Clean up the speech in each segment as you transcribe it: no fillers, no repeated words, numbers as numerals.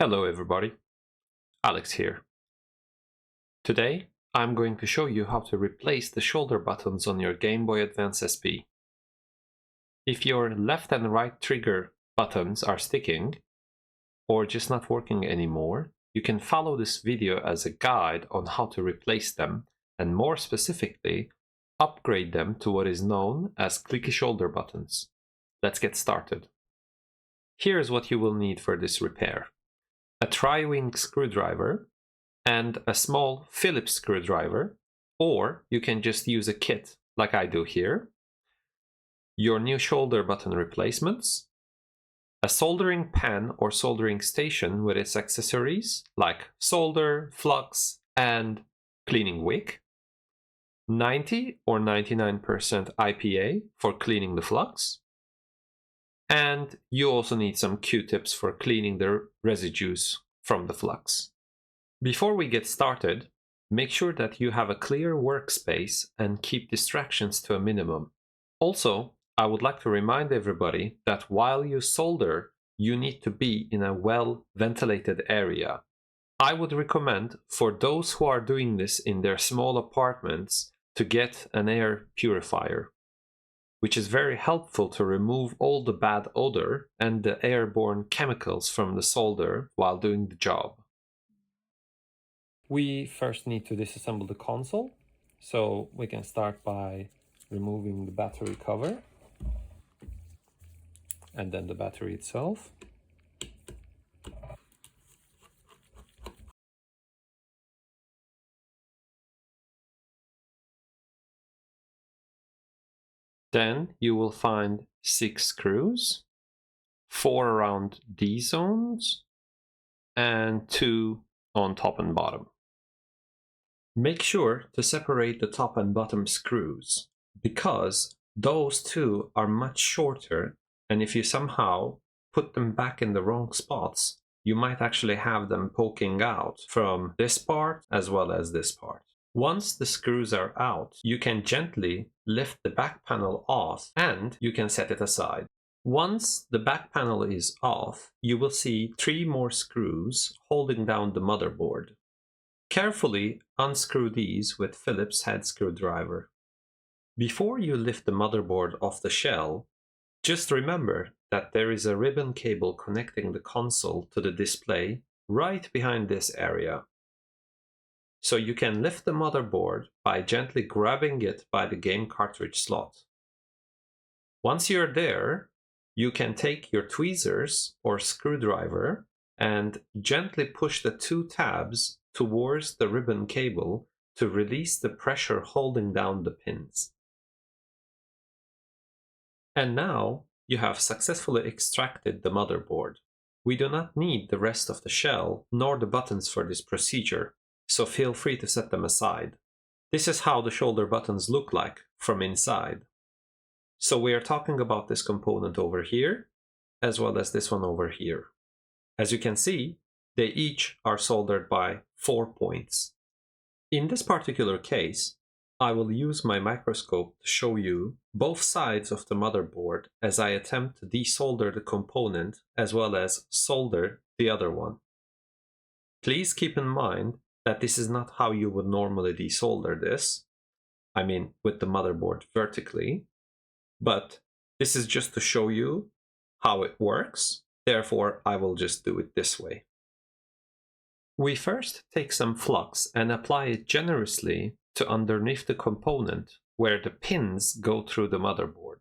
Hello everybody, Alex here. Today I'm going to show you how to replace the shoulder buttons on your Game Boy Advance SP. If your left and right trigger buttons are sticking or just not working anymore, you can follow this video as a guide on how to replace them and more specifically upgrade them to what is known as clicky shoulder buttons. Let's get started. Here's what you will need for this repair. A tri-wing screwdriver and a small Phillips screwdriver, or you can just use a kit like I do here, your new shoulder button replacements, a soldering pen or soldering station with its accessories like solder, flux, and cleaning wick, 90 or 99% IPA for cleaning the flux, and you also need some Q-tips for cleaning the residues from the flux. Before we get started, make sure that you have a clear workspace and keep distractions to a minimum. Also, I would like to remind everybody that while you solder, you need to be in a well-ventilated area. I would recommend for those who are doing this in their small apartments to get an air purifier, which is very helpful to remove all the bad odor and the airborne chemicals from the solder while doing the job. We first need to disassemble the console, so we can start by removing the battery cover and then the battery itself. Then you will find 6 screws, 4 around D zones and 2 on top and bottom. Make sure to separate the top and bottom screws because those two are much shorter, and if you somehow put them back in the wrong spots, you might actually have them poking out from this part as well as this part. Once the screws are out, you can gently lift the back panel off and you can set it aside. Once the back panel is off, you will see 3 more screws holding down the motherboard. Carefully unscrew these with Phillips head screwdriver. Before you lift the motherboard off the shell, just remember that there is a ribbon cable connecting the console to the display right behind this area. So you can lift the motherboard by gently grabbing it by the game cartridge slot. Once you're there, you can take your tweezers or screwdriver and gently push the 2 tabs towards the ribbon cable to release the pressure holding down the pins. And now you have successfully extracted the motherboard. We do not need the rest of the shell nor the buttons for this procedure, so feel free to set them aside. This is how the shoulder buttons look like from inside. So we are talking about this component over here, as well as this one over here. As you can see, they each are soldered by 4 points. In this particular case, I will use my microscope to show you both sides of the motherboard as I attempt to desolder the component as well as solder the other one. Please keep in mind that this is not how you would normally desolder this. I mean, with the motherboard vertically. But this is just to show you how it works. Therefore, I will just do it this way. We first take some flux and apply it generously to underneath the component where the pins go through the motherboard.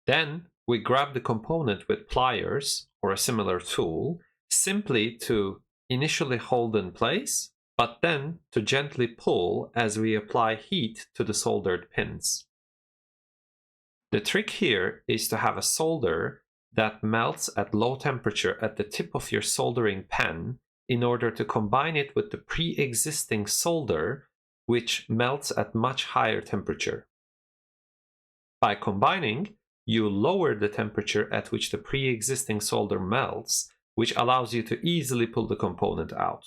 Then we grab the component with pliers or a similar tool, simply to initially hold in place, but then to gently pull as we apply heat to the soldered pins. The trick here is to have a solder that melts at low temperature at the tip of your soldering pen in order to combine it with the pre-existing solder, which melts at much higher temperature. By combining, you lower the temperature at which the pre-existing solder melts, which allows you to easily pull the component out.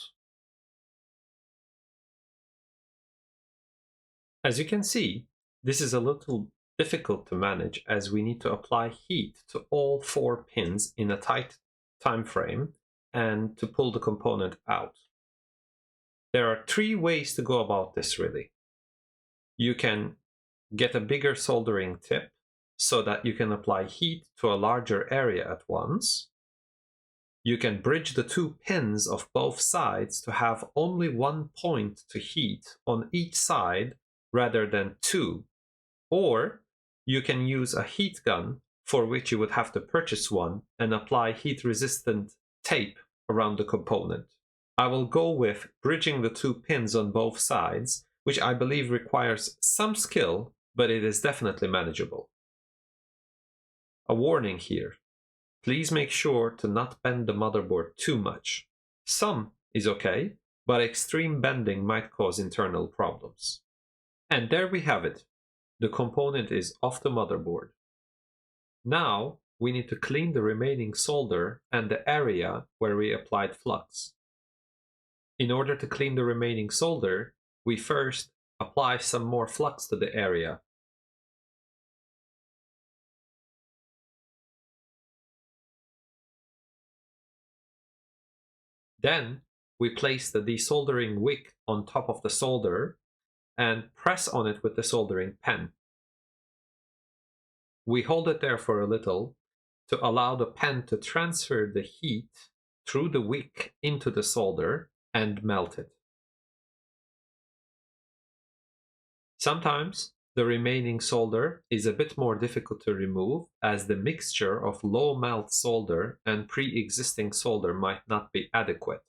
As you can see, this is a little difficult to manage as we need to apply heat to all 4 pins in a tight time frame and to pull the component out. There are 3 ways to go about this really. You can get a bigger soldering tip so that you can apply heat to a larger area at once. You can bridge the 2 pins of both sides to have only 1 point to heat on each side rather than 2. Or you can use a heat gun, for which you would have to purchase one and apply heat-resistant tape around the component. I will go with bridging the 2 pins on both sides, which I believe requires some skill, but it is definitely manageable. A warning here. Please make sure to not bend the motherboard too much. Some is okay, but extreme bending might cause internal problems. And there we have it. The component is off the motherboard. Now we need to clean the remaining solder and the area where we applied flux. In order to clean the remaining solder, we first apply some more flux to the area. Then we place the desoldering wick on top of the solder and press on it with the soldering pen. We hold it there for a little to allow the pen to transfer the heat through the wick into the solder and melt it. Sometimes the remaining solder is a bit more difficult to remove as the mixture of low melt solder and pre-existing solder might not be adequate.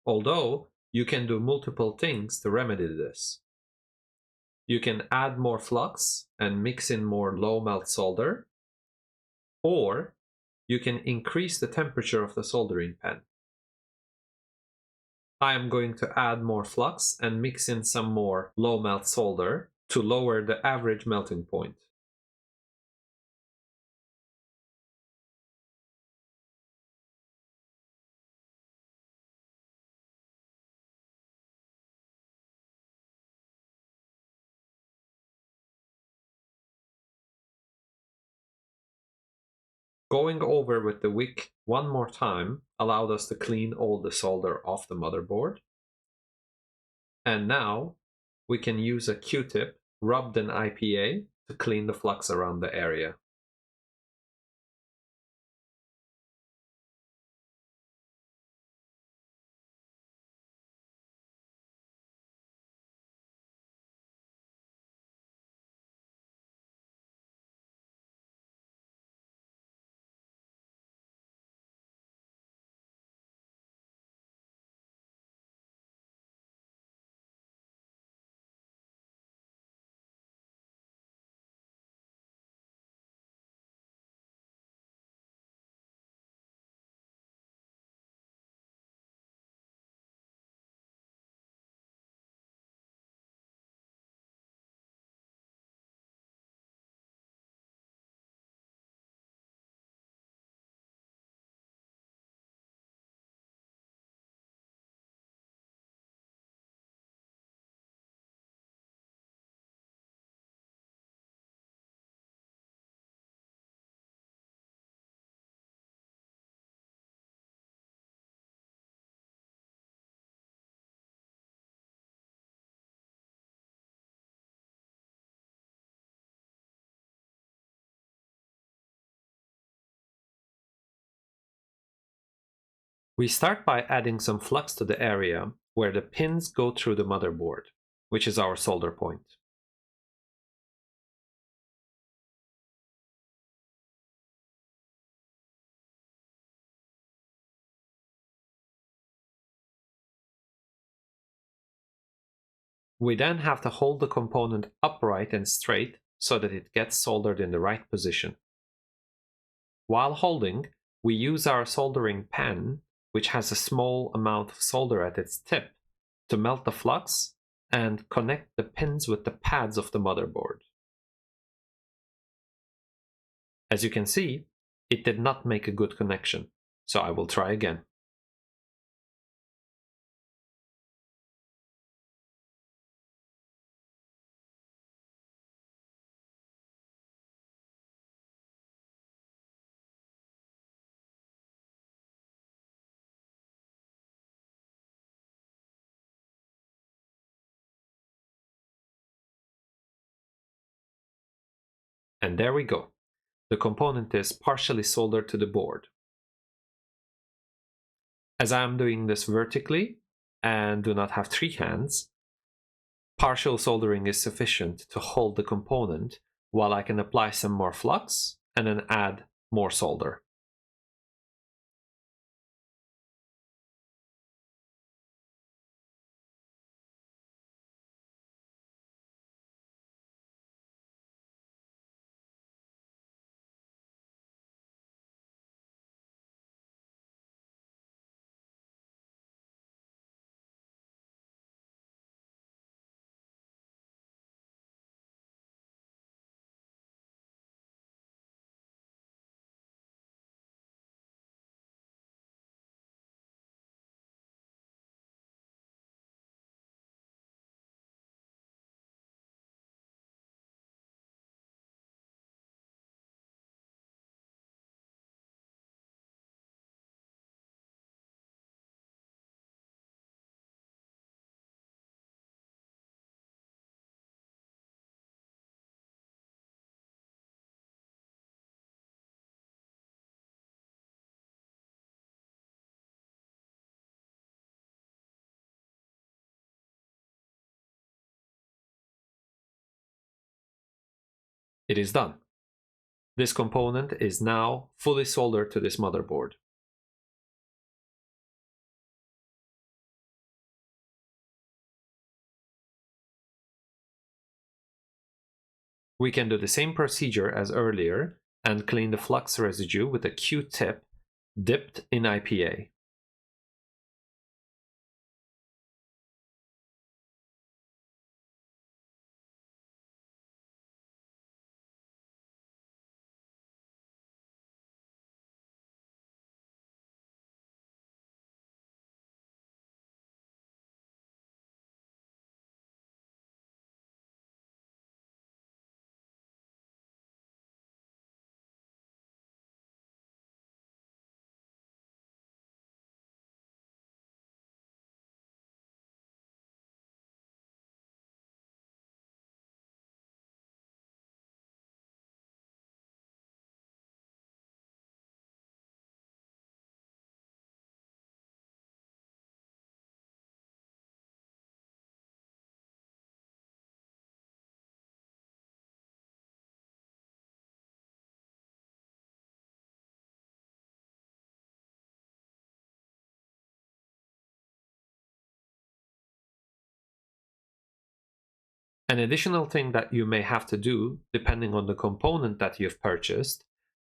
Although you can do multiple things to remedy this. You can add more flux and mix in more low melt solder, or you can increase the temperature of the soldering pen. I am going to add more flux and mix in some more low melt solder to lower the average melting point. Going over with the wick one more time allowed us to clean all the solder off the motherboard. And now we can use a Q-tip rubbed in IPA to clean the flux around the area. We start by adding some flux to the area where the pins go through the motherboard, which is our solder point. We then have to hold the component upright and straight so that it gets soldered in the right position. While holding, we use our soldering pen, which has a small amount of solder at its tip, to melt the flux and connect the pins with the pads of the motherboard. As you can see, it did not make a good connection, so I will try again. And there we go. The component is partially soldered to the board. As I am doing this vertically and do not have 3 hands, partial soldering is sufficient to hold the component while I can apply some more flux and then add more solder. It is done. This component is now fully soldered to this motherboard. We can do the same procedure as earlier and clean the flux residue with a Q-tip dipped in IPA. An additional thing that you may have to do, depending on the component that you've purchased,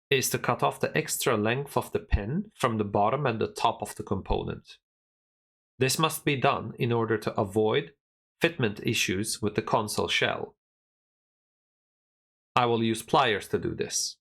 is to cut off the extra length of the pin from the bottom and the top of the component. This must be done in order to avoid fitment issues with the console shell. I will use pliers to do this.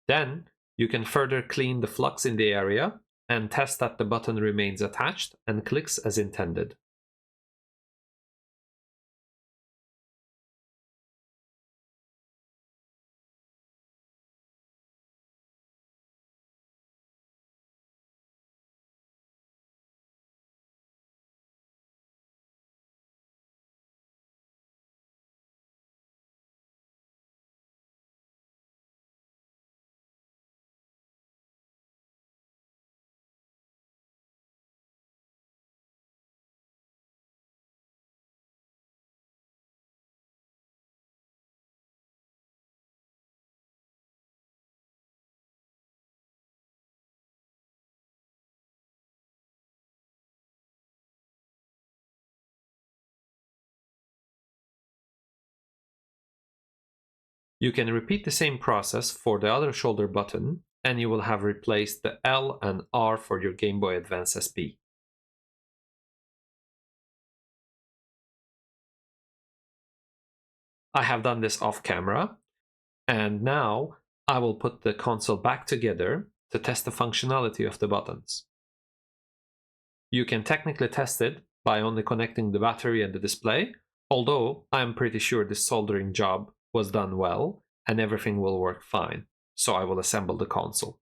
Then you can further clean the flux in the area and test that the button remains attached and clicks as intended. You can repeat the same process for the other shoulder button, and you will have replaced the L and R for your Game Boy Advance SP. I have done this off camera, and now I will put the console back together to test the functionality of the buttons. You can technically test it by only connecting the battery and the display, although I am pretty sure this soldering job was done well and everything will work fine, so I will assemble the console.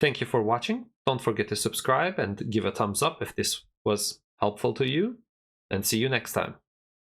Thank you for watching. Don't forget to subscribe and give a thumbs up if this was helpful to you, and see you next time.